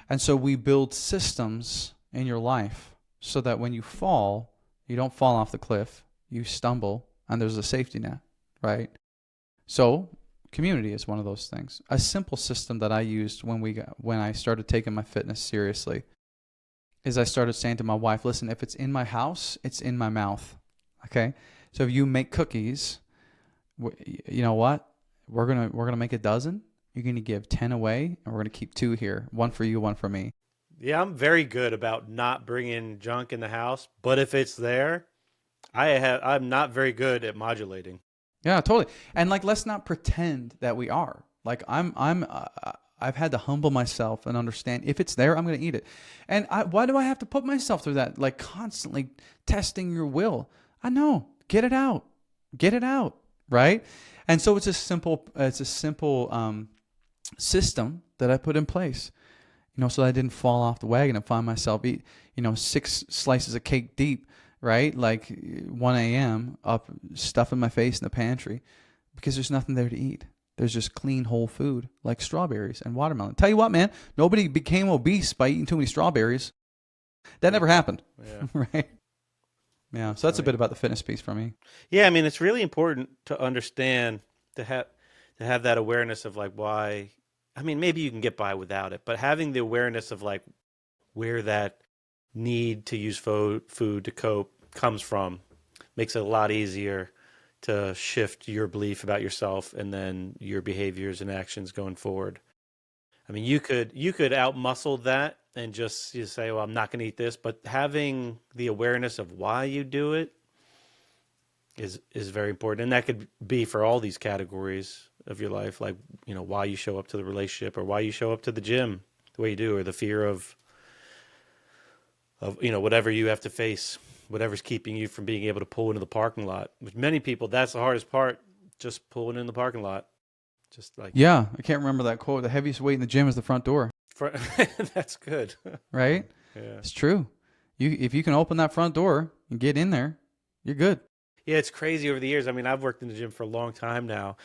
And so we build systems in your life so that when you fall, you don't fall off the cliff, you stumble, and there's a safety net, right? So community is one of those things. A simple system that I used when I started taking my fitness seriously is I started saying to my wife, listen, if it's in my house, it's in my mouth, okay? So if you make cookies, you know what? We're gonna make a dozen. You're gonna give 10 away, and we're gonna keep 2 here. 1 for you, 1 for me. Yeah, I'm very good about not bringing junk in the house, but if it's there, I'm not very good at modulating. Yeah, totally. And like, let's not pretend that we are. Like, I've had to humble myself and understand if it's there, I'm gonna eat it. And why do I have to put myself through that? Like constantly testing your will. I know. Get it out. Get it out. Right. And so it's a simple system that I put in place, so that I didn't fall off the wagon and find myself eat, 6 slices of cake deep, right? Like 1 a.m. up stuffing my face in the pantry because there's nothing there to eat. There's just clean whole food like strawberries and watermelon. Tell you what, man, nobody became obese by eating too many strawberries. That never happened. Yeah. Right. Yeah. So that's a bit about the fitness piece for me. Yeah, I mean, it's really important to understand to have that awareness of like why. I mean, maybe you can get by without it, but having the awareness of like where that need to use food to cope comes from makes it a lot easier to shift your belief about yourself and then your behaviors and actions going forward. I mean, you could outmuscle that and just you say, well, I'm not going to eat this, but having the awareness of why you do it is very important. And that could be for all these categories of your life, like, why you show up to the relationship or why you show up to the gym the way you do, or the fear of whatever you have to face, whatever's keeping you from being able to pull into the parking lot. With many people, that's the hardest part, just pulling in the parking lot. Just like, yeah, I can't remember that quote. The heaviest weight in the gym is the front door. That's good. Right? Yeah. It's true. If you can open that front door and get in there, you're good. Yeah, it's crazy over the years. I mean, I've worked in the gym for a long time now,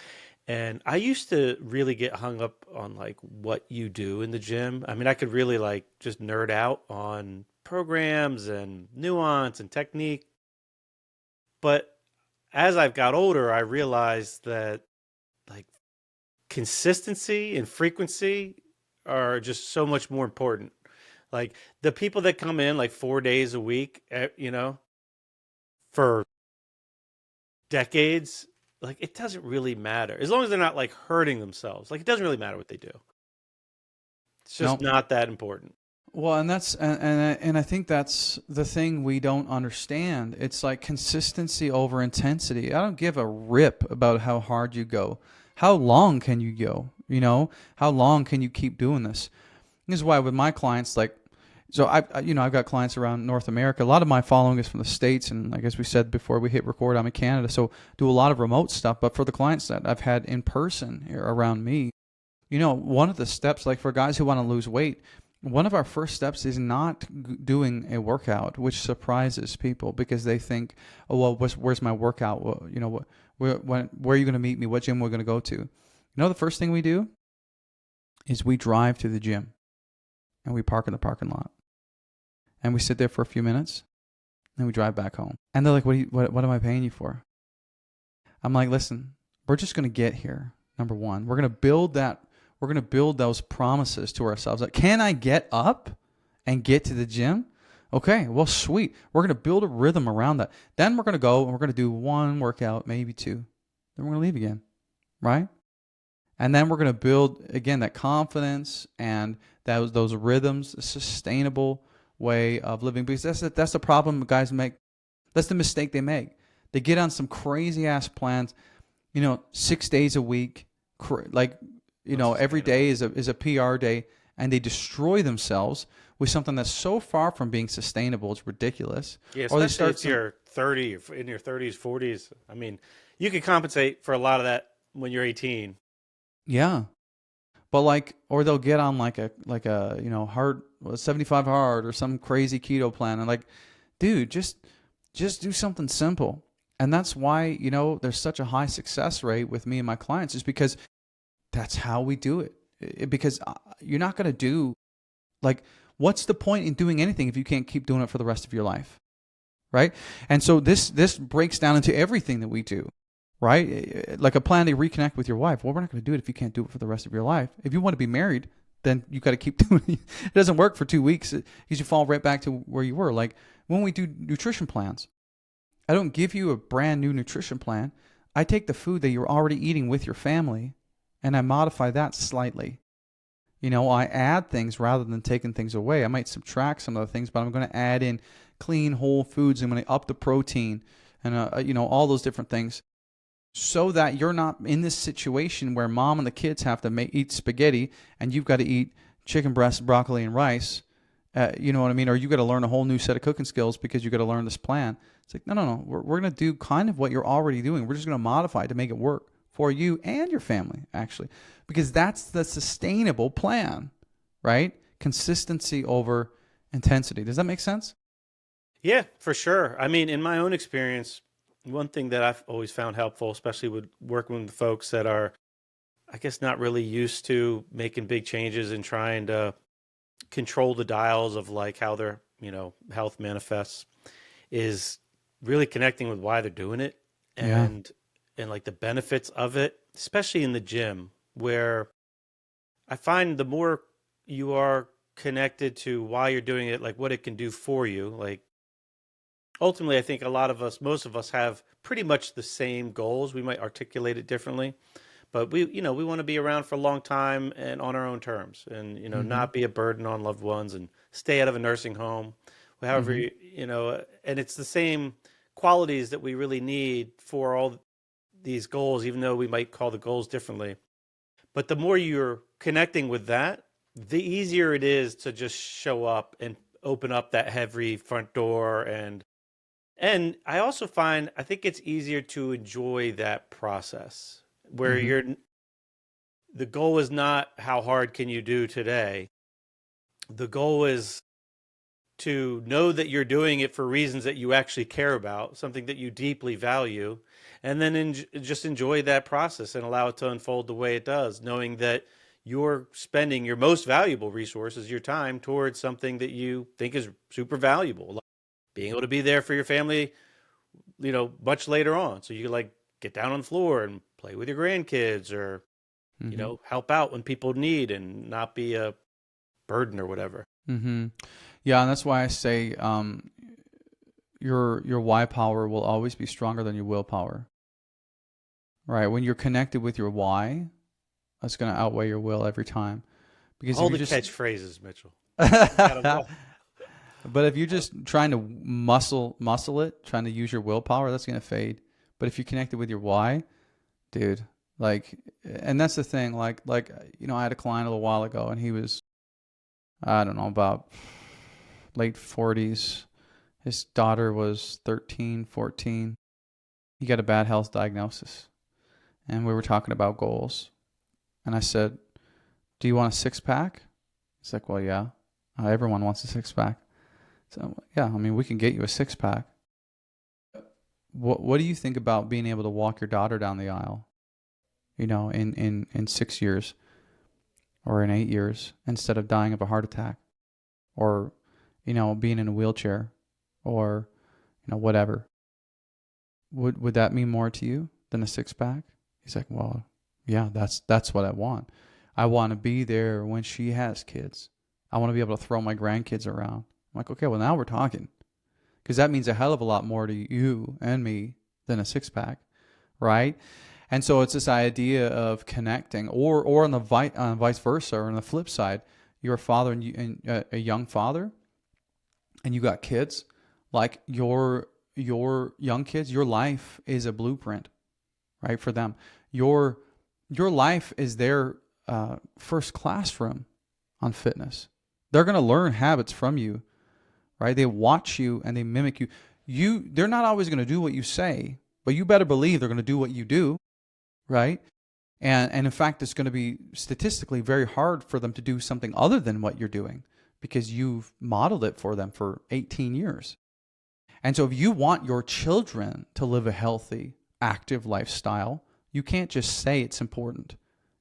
and I used to really get hung up on like what you do in the gym. I mean, I could really like just nerd out on programs and nuance and technique. But as I've got older, I realized that like consistency and frequency are just so much more important. Like the people that come in like 4 days a week, for decades, like it doesn't really matter as long as they're not like hurting themselves. Like it doesn't really matter what they do. It's just not that important. Well, and that's and I think that's the thing we don't understand. It's like consistency over intensity. I don't give a rip about how hard you go. How long can you go? How long can you keep doing this? This is why with my clients, like, so I've got clients around North America. A lot of my following is from the States, and like as we said before we hit record, I'm in Canada, so do a lot of remote stuff. But for the clients that I've had in person around me, one of the steps, like for guys who want to lose weight, one of our first steps is not doing a workout, which surprises people because they think, oh, well, where's my workout? Well, where are you going to meet me? What gym we're going to go to? The first thing we do is we drive to the gym and we park in the parking lot and we sit there for a few minutes and we drive back home. And they're like, what am I paying you for? I'm like, listen, we're just going to get here. Number one, we're going to build those promises to ourselves. Like, can I get up and get to the gym? Okay, well, sweet. We're going to build a rhythm around that. Then we're going to go and we're going to do 1 workout, maybe 2. Then we're going to leave again, right? And then we're going to build, again, that confidence and those rhythms, a sustainable way of living. Because that's the problem guys make. That's the mistake they make. They get on some crazy-ass plans, 6 days a week, every day is a PR day, and they destroy themselves with something that's so far from being sustainable. It's ridiculous. Yeah, especially if you're 30, in your 30s, 40s. I mean, you can compensate for a lot of that when you're 18. Yeah. But like, or they'll get on like a hard 75 hard or some crazy keto plan, and like, dude, just do something simple. And that's why there's such a high success rate with me and my clients, is because that's how we do it. Because you're not gonna do like, what's the point in doing anything if you can't keep doing it for the rest of your life, right? And so this breaks down into everything that we do, right? Like a plan to reconnect with your wife. Well, we're not going to do it if you can't do it for the rest of your life. If you want to be married, then you got to keep doing it. It doesn't work for 2 weeks because you fall right back to where you were. Like when we do nutrition plans, I don't give you a brand new nutrition plan. I take the food that you're already eating with your family and I modify that slightly. I add things rather than taking things away. I might subtract some of the things, but I'm going to add in clean, whole foods. I'm going to up the protein and, all those different things, so that you're not in this situation where mom and the kids have to eat spaghetti and you've got to eat chicken breast, broccoli, and rice. You know what I mean? Or you got to learn a whole new set of cooking skills because you got to learn this plan. It's like, no. We're going to do kind of what you're already doing. We're just going to modify it to make it work for you and your family, actually, because that's the sustainable plan, right? Consistency over intensity. Does that make sense? Yeah, for sure. I mean, in my own experience, one thing that I've always found helpful, especially with working with folks that are, I guess, not really used to making big changes and trying to control the dials of like how their, health manifests, is really connecting with why they're doing it, Yeah. and like the benefits of it, especially in the gym, where I find the more you are connected to why you're doing it, like what it can do for you, like ultimately, I think a lot of us, most of us have pretty much the same goals. We might articulate it differently, but we want to be around for a long time and on our own terms, and, Mm-hmm. not be a burden on loved ones and stay out of a nursing home, however, Mm-hmm. and it's the same qualities that we really need for all these goals, even though we might call the goals differently. But the more you're connecting with that, the easier it is to just show up and open up that heavy front door. And I also find, I think it's easier to enjoy that process where Mm-hmm. the goal is not how hard can you do today. The goal is to know that you're doing it for reasons that you actually care about, something that you deeply value, and then just enjoy that process and allow it to unfold the way it does, knowing that you're spending your most valuable resources, your time, towards something that you think is super valuable, like being able to be there for your family, much later on. So you can like get down on the floor and play with your grandkids, or, Mm-hmm. help out when people need and not be a burden or whatever. Mm-hmm. Yeah, and that's why I say your why power will always be stronger than your willpower. Right? When you're connected with your why, that's going to outweigh your will every time. Because if All you're the just catchphrases, Mitchell. You got 'em but all. if you're just trying to muscle it, trying to use your willpower, that's going to fade. But if you're connected with your why, dude, like, and that's the thing, like I had a client a little while ago and he was, I don't know, about late 40s. His daughter was 13, 14. He got a bad health diagnosis. And we were talking about goals. And I said, "Do you want a six pack?" He's like, "Well, yeah. Everyone wants a six pack." So, yeah, I mean, we can get you a six pack. What do you think about being able to walk your daughter down the aisle, in 6 years or in 8 years, instead of dying of a heart attack, or, being in a wheelchair, or, whatever? Would that mean more to you than a six pack? He's like, "Well, yeah, that's what I want. I want to be there when she has kids. I want to be able to throw my grandkids around." I'm like, "Okay, well, now we're talking." Because that means a hell of a lot more to you and me than a six pack, right? And so it's this idea of connecting, or on the vice versa, or on the flip side, you're a father and a young father, and you got kids. Like your young kids, your life is a blueprint, right, for them. Your your life is their first classroom on fitness. They're going to learn habits from you, right? They watch you and they mimic you. They're not always going to do what you say, but you better believe they're going to do what you do, right? And in fact, it's going to be statistically very hard for them to do something other than what you're doing because you've modeled it for them for 18 years. And so if you want your children to live a healthy, active lifestyle, you can't just say it's important.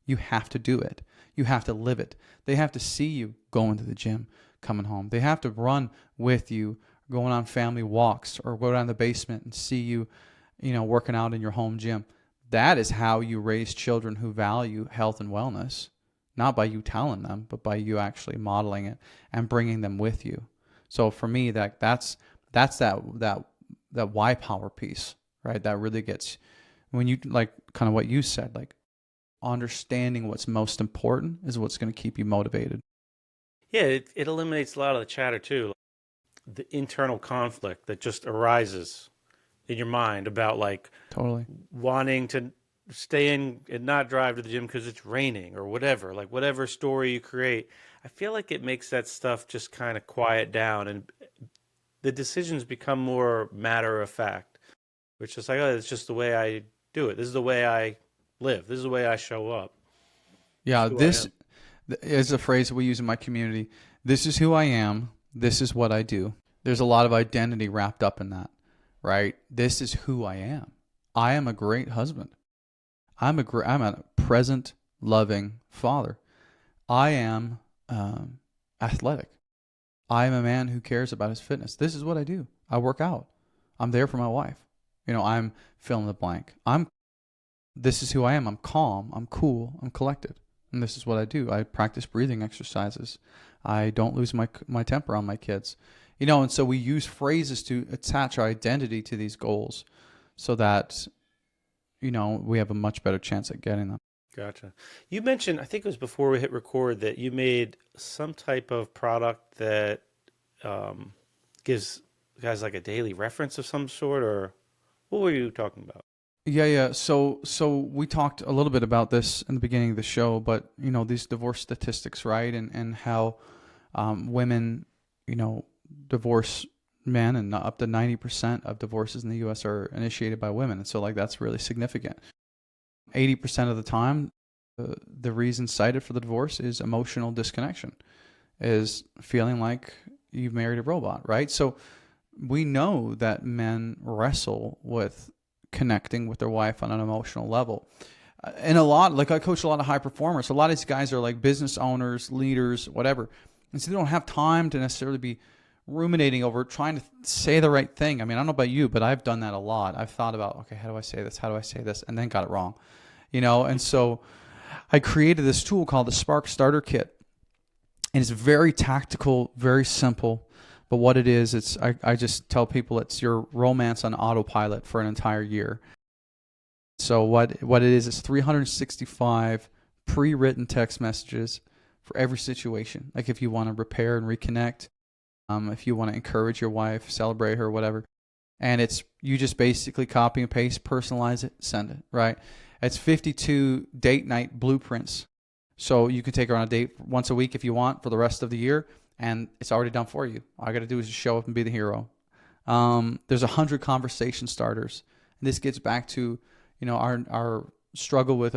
You have to do it. You have to live it. They have to see you going to the gym, coming home. They have to run with you, going on family walks, or go down the basement and see you, working out in your home gym. That is how you raise children who value health and wellness, not by you telling them, but by you actually modeling it and bringing them with you. So for me, that's that why power piece, right? That really gets, when you, like kind of what you said, like understanding what's most important is what's going to keep you motivated. Yeah, it eliminates a lot of the chatter too, the internal conflict that just arises in your mind about like Totally. wanting to stay in and not drive to the gym because it's raining or whatever, like whatever story you create. I feel like it makes that stuff just kind of quiet down and the decisions become more matter of fact, which is like, oh, it's just the way I do it. This is the way I live. This is the way I show up. It's Yeah, who I this am. is a phrase that we use in my community. This is who I am. This is what I do. There's a lot of identity wrapped up in that, right? This is who I am. I am a great husband. I'm a present, loving father. I am athletic. I am a man who cares about his fitness. This is what I do. I work out. I'm there for my wife. I'm fill in the blank. This is who I am. I'm calm. I'm cool. I'm collected. And this is what I do. I practice breathing exercises. I don't lose my temper on my kids. And so we use phrases to attach our identity to these goals so that, we have a much better chance at getting them. Gotcha. You mentioned, I think it was before we hit record, that you made some type of product that gives guys like a daily reference of some sort, or what were you talking about? Yeah. So we talked a little bit about this in the beginning of the show, but these divorce statistics, right, and how women, divorce men, and up to 90% of divorces in the U.S. are initiated by women, and so like that's really significant. 80% of the time, the reason cited for the divorce is emotional disconnection, is feeling like you've married a robot, right? So we know that men wrestle with connecting with their wife on an emotional level. And I coach a lot of high performers. A lot of these guys are like business owners, leaders, whatever. And so they don't have time to necessarily be ruminating over trying to say the right thing. I mean, I don't know about you, but I've done that a lot. I've thought about, okay, how do I say this? How do I say this? And then got it wrong, And so I created this tool called the Spark Starter Kit. And it's very tactical, very simple. But what it is, I just tell people it's your romance on autopilot for an entire year. So what it is 365 pre-written text messages for every situation. Like if you want to repair and reconnect, if you want to encourage your wife, celebrate her, whatever. And you just basically copy and paste, personalize it, send it, right? It's 52 date night blueprints. So you can take her on a date once a week if you want for the rest of the year, and it's already done for you. All I got to do is just show up and be the hero. There's 100 conversation starters. And this gets back to, our struggle with,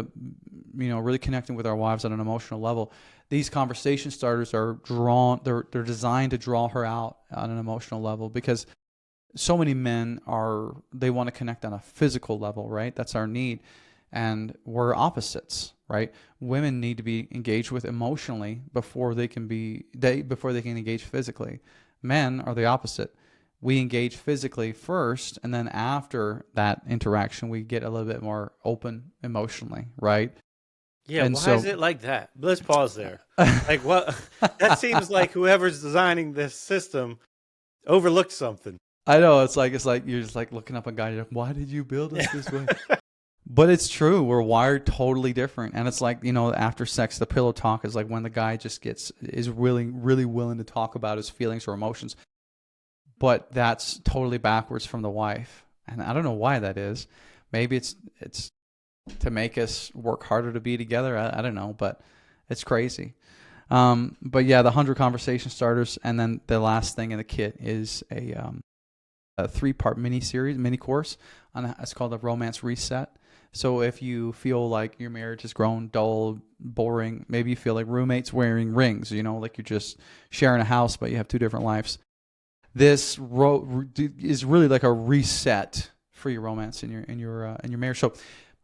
really connecting with our wives on an emotional level. These conversation starters are they're designed to draw her out on an emotional level, because so many men they want to connect on a physical level, right? That's our need. And we're opposites, right? Women need to be engaged with emotionally before they can engage physically. Men are the opposite. We engage physically first, and then after that interaction, we get a little bit more open emotionally, right? Yeah, And why is so, it like that? Let's pause there. Like what? That seems like whoever's designing this system overlooked something. I know it's like you're just like looking up a guy. You're like, why did you build us this way? But it's true. We're wired totally different. And it's like, after sex, the pillow talk is like when the guy just is really, really willing to talk about his feelings or emotions. But that's totally backwards from the wife. And I don't know why that is. Maybe it's to make us work harder to be together. I don't know, but it's crazy. But yeah, the 100 conversation starters. And then the last thing in the kit is a 3-part mini course. It's called the Romance Reset. So if you feel like your marriage has grown dull, boring, maybe you feel like roommates wearing rings, like you're just sharing a house, but you have two different lives. This is really like a reset for your romance in your marriage. So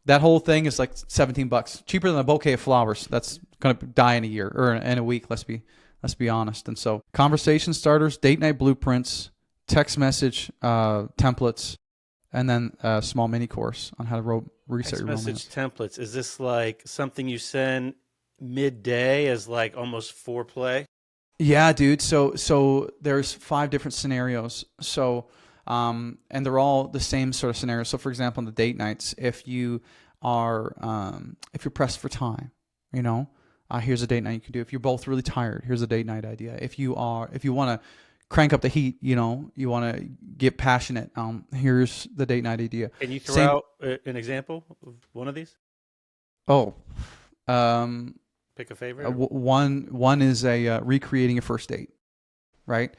that whole thing is like $17, cheaper than a bouquet of flowers. That's gonna die in a year or in a week. Let's be honest. And so, conversation starters, date night blueprints, text message templates, and then a small mini course on how to reset Text your message romance. templates. Is this like something you send midday as like almost foreplay? Yeah, dude. So there's 5 different scenarios. So and they're all the same sort of scenario. So for example, on the date nights, if you're pressed for time, here's a date night you can do. If you're both really tired, here's a date night idea. If you want to crank up the heat, you want to get passionate, here's the date night idea. Can you throw Same. out an example of one of these? Oh, um, Pick a favorite. Or... one is a recreating a first date, right?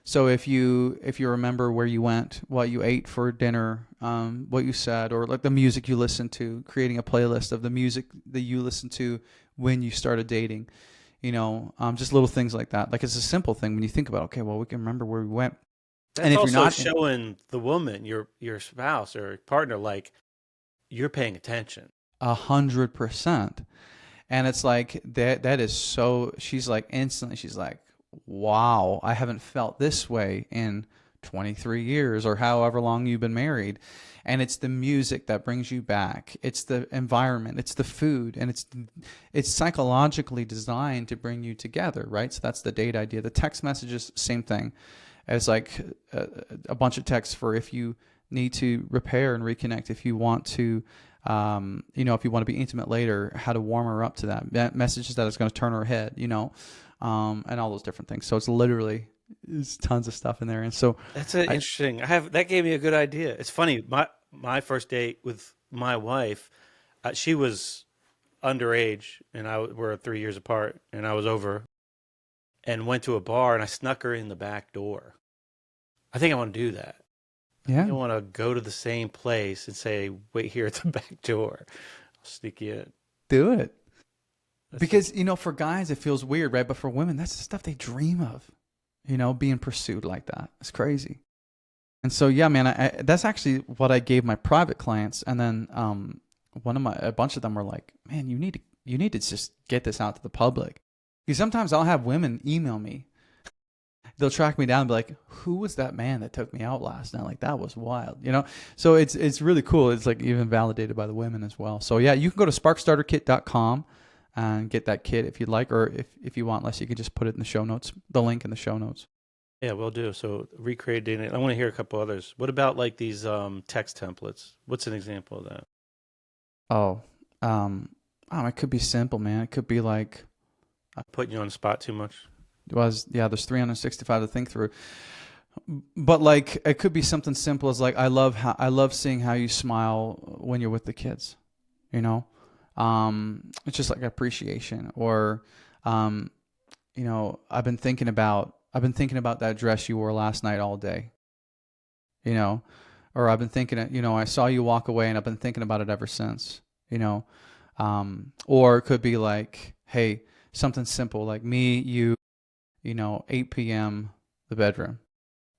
So if you remember where you went, what you ate for dinner, what you said, or like the music you listened to, creating a playlist of the music that you listened to when you started dating, just little things like that. Like it's a simple thing when you think about, okay, well, we can remember where we went. And That's if you're also not, showing the woman, your spouse or partner, like you're paying attention. 100%. And it's like that is so, she's like instantly, she's like, wow, I haven't felt this way in 23 years or however long you've been married. And it's the music that brings you back. It's the environment, it's the food, and it's psychologically designed to bring you together, right? So that's the date idea. The text messages, same thing. As like a bunch of texts for if you need to repair and reconnect, if you want to if you want to be intimate later, how to warm her up to that messages that is going to turn her head, and all those different things. So it's tons of stuff in there. And so That's interesting. That gave me a good idea. It's funny. My first date with my wife, she was underage, and we're 3 years apart, and I was over, and went to a bar, and I snuck her in the back door. I think I want to do that. yeah, I want to go to the same place and say, "Wait here at the back door. I'll sneak you in." do it. That's Because, for guys, it feels weird, right? But for women, that's the stuff they dream of, being pursued like that. It's crazy. And so, yeah, man, that's actually what I gave my private clients. And then a bunch of them were like, man, you need to just get this out to the public. Because sometimes I'll have women email me. They'll track me down and be like, who was that man that took me out last night? Like, that was wild, So it's really cool. It's like even validated by the women as well. So yeah, you can go to sparkstarterkit.com and get that kit if you'd like, or if you want less, you can just put it in the show notes, the link in the show notes. Yeah, we'll do. So recreate dating. I want to hear a couple others. What about like these text templates? What's an example of that? It could be simple, man. It could be like, Putting you on the spot too much? there's 365 to think through. But like, it could be something simple as like, I love seeing how you smile when you're with the kids, it's just like appreciation. Or, I've been thinking about that dress you wore last night all day, or I've been thinking, I saw you walk away and I've been thinking about it ever since, or it could be like, hey, something simple like me, you, 8 p.m., the bedroom.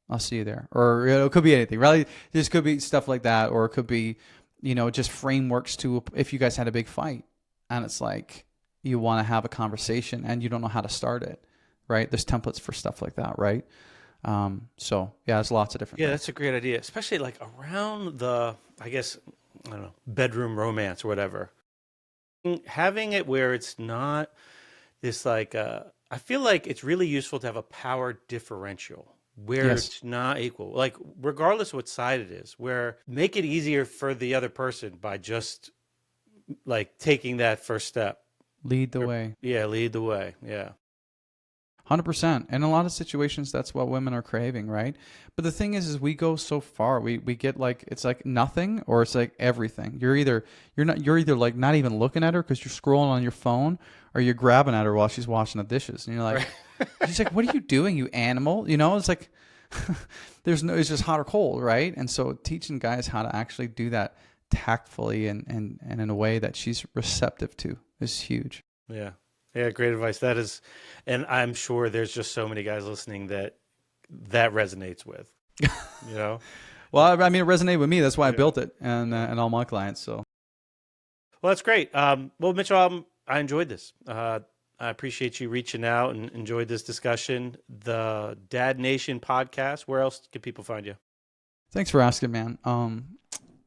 I'll see you there. Or it could be anything, right? This could be stuff like that, or it could be, just frameworks to if you guys had a big fight and it's like you want to have a conversation and you don't know how to start it, right? There's templates for stuff like that, right? So yeah, there's lots of different Yeah, things. that's a great idea, especially like around I don't know, bedroom romance or whatever. Having it where it's not this like, I feel like it's really useful to have a power differential where Yes. it's not equal, like regardless of what side it is, where make it easier for the other person by just like taking that first step. Lead the way. Yeah, lead the way. Yeah. 100%. In a lot of situations, that's what women are craving, right? But the thing is we go so far. We get like, it's like nothing or it's like everything. You're either like not even looking at her because you're scrolling on your phone, or you're grabbing at her while she's washing the dishes. And you're like, she's like, what are you doing, you animal? It's like, it's just hot or cold, right? And so teaching guys how to actually do that tactfully and in a way that she's receptive to is huge. Yeah. Yeah, great advice. That is, and I'm sure there's just so many guys listening that resonates with, you know? Well, I mean, it resonated with me. That's why I Yeah. built it, and all my clients. So Well, that's great. Well, Mitchell, I enjoyed this. I appreciate you reaching out and enjoyed this discussion. The Dad Nation podcast. Where else can people find you? thanks for asking, man.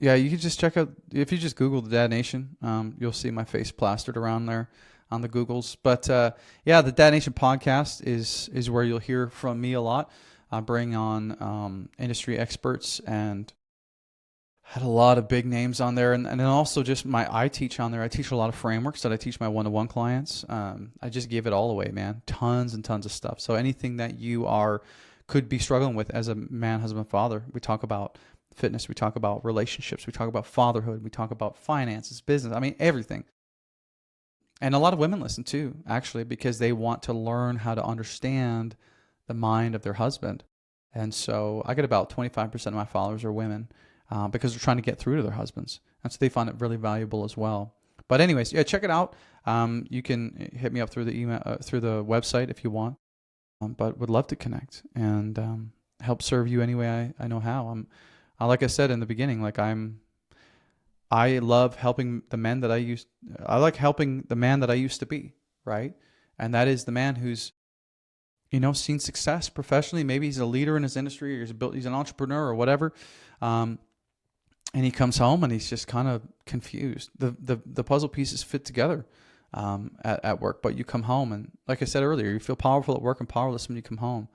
Yeah, you can just check out if you just Google the Dad Nation. You'll see my face plastered around there on the Googles. But yeah, the Dad Nation podcast is where you'll hear from me a lot. I bring on industry experts and had a lot of big names on there, and then also just I teach on there. I teach a lot of frameworks that I teach my one-to-one clients. I just give it all away, man. Tons and tons of stuff. So anything that you could be struggling with as a man, husband, father, we talk about fitness, we talk about relationships, we talk about fatherhood, we talk about finances, business. I mean, everything. And a lot of women listen too, actually, because they want to learn how to understand the mind of their husband. And so I get about 25% of my followers are women because they're trying to get through to their husbands. And so they find it really valuable as well. But anyways, yeah, check it out. You can hit me up through the email, through the website if you want. But would love to connect and help serve you any way I know how. Like I said in the beginning, I love helping the men that I like helping the man that I used to be, right? And that is the man who's, seen success professionally. Maybe he's a leader in his industry, or he's an entrepreneur or whatever. And he comes home and he's just kind of confused. The puzzle pieces fit together at work, but you come home and, like I said earlier, you feel powerful at work and powerless when you come home.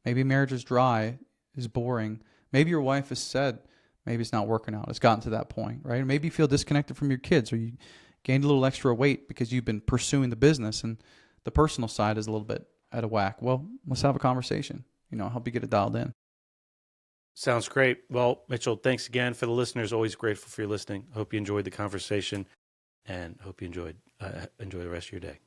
Maybe marriage is dry, is boring. Maybe your wife has said, maybe it's not working out. It's gotten to that point, right? Maybe you feel disconnected from your kids, or you gained a little extra weight because you've been pursuing the business and the personal side is a little bit out of whack. Well, let's have a conversation. Help you get it dialed in. Sounds great. Well, Mitchell, thanks again. For the listeners, always grateful for your listening. Hope you enjoyed the conversation and hope you enjoy the rest of your day.